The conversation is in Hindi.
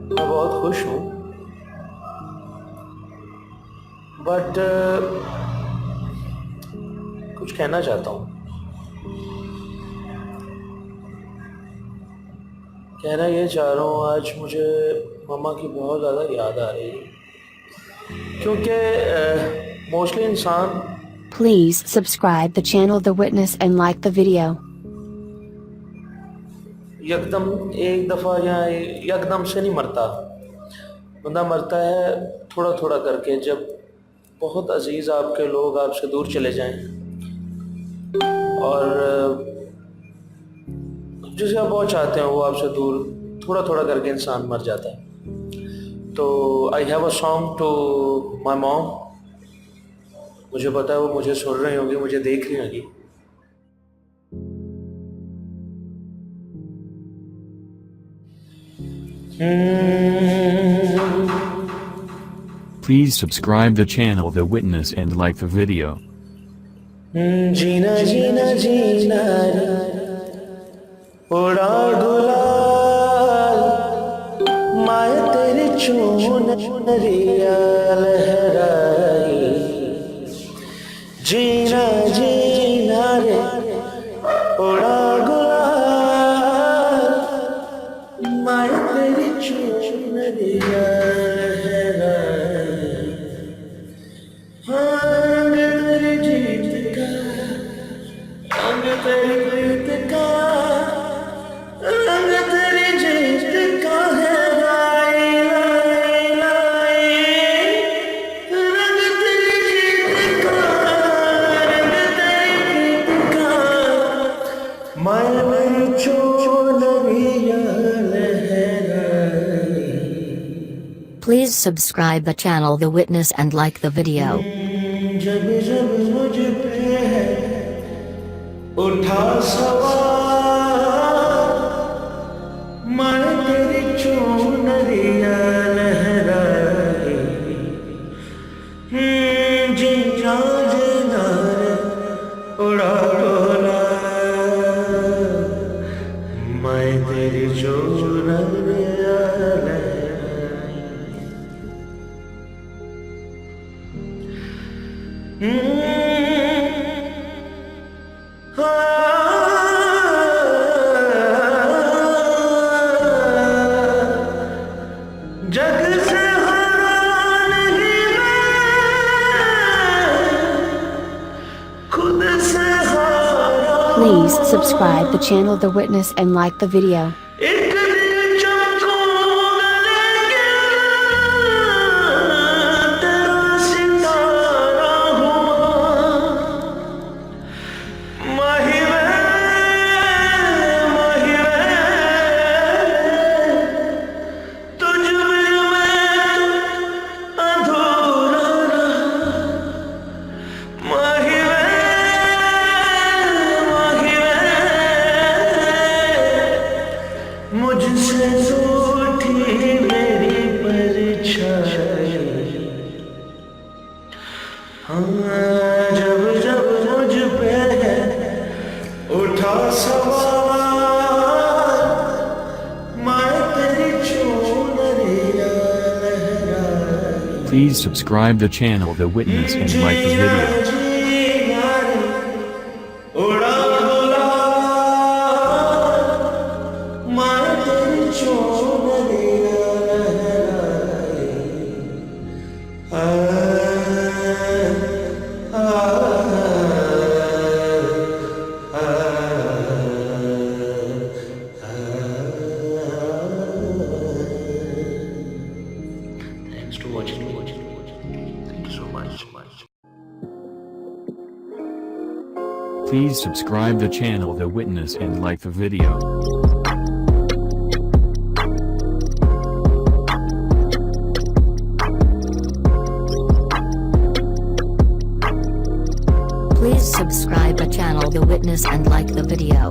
मैं बहुत खुश हूँ, बट कुछ कहना चाहता हूँ। कहना ये चाह रहा हूँ, आज मुझे मम्मा की बहुत ज़्यादा याद आ रही है, क्योंकि मोस्टली इंसान Please subscribe the channel The Witness and like the video. यकदम एक दफ़ा या यकदम से नहीं मरता। बंदा मरता है थोड़ा थोड़ा करके, जब बहुत अजीज़ आपके लोग आपसे दूर चले जाएं और जिसे आप बहुत चाहते हैं वो आपसे दूर थोड़ा थोड़ा करके इंसान मर जाता है। तो I have a song to my mom. मुझे पता है वो मुझे सुन रही होगी, मुझे देख रही होगी। Please subscribe the channel The Witness and like the video. जीना जीना जीना रे उड़ा गुलाल, माया तेरी चुनरिया लहराई। जीना जीना रे उड़ा गुलाल, माया तेरी चुनरिया लहराई। हाँ रंग तेरी जीत का, रंग तेरी प्रीत का, रंग तेरी जीत का है लाई लाई लाई। रंग तेरी जीत का, रंग तेरी प्रीत का, मैं मेरी चुनरिया लहराई। Please subscribe the channel The Witness and like the video. जब जब मुझ पे है उठा सवार, मैं तेरी चुनरिया लहराई। जीना जीना रे उड़ा डोला, मैं तेरी चुनरिया जग से हैरान ही मैं, खुद से हैरान। Please subscribe the channel The Witness and like the video. एक दिन चमकूंगा लेके तेरा सितारा हुआ। माही वे तुझ बिन मैं अधूरा रहा। माही वे मुझसे रूठी मेरी परछाई। हाँ जब जब मुझ पे है उठा सवार, मैं तेरी चुनरिया लहराई। Please subscribe the channel The Witness and like the video. जीना रे उड़ा गुलाल, मैं तेरी चुनरिया लहराई। Thanks to watching. Thank you so much. Please subscribe the channel The Witness and like the video. Please subscribe the channel The Witness and like the video.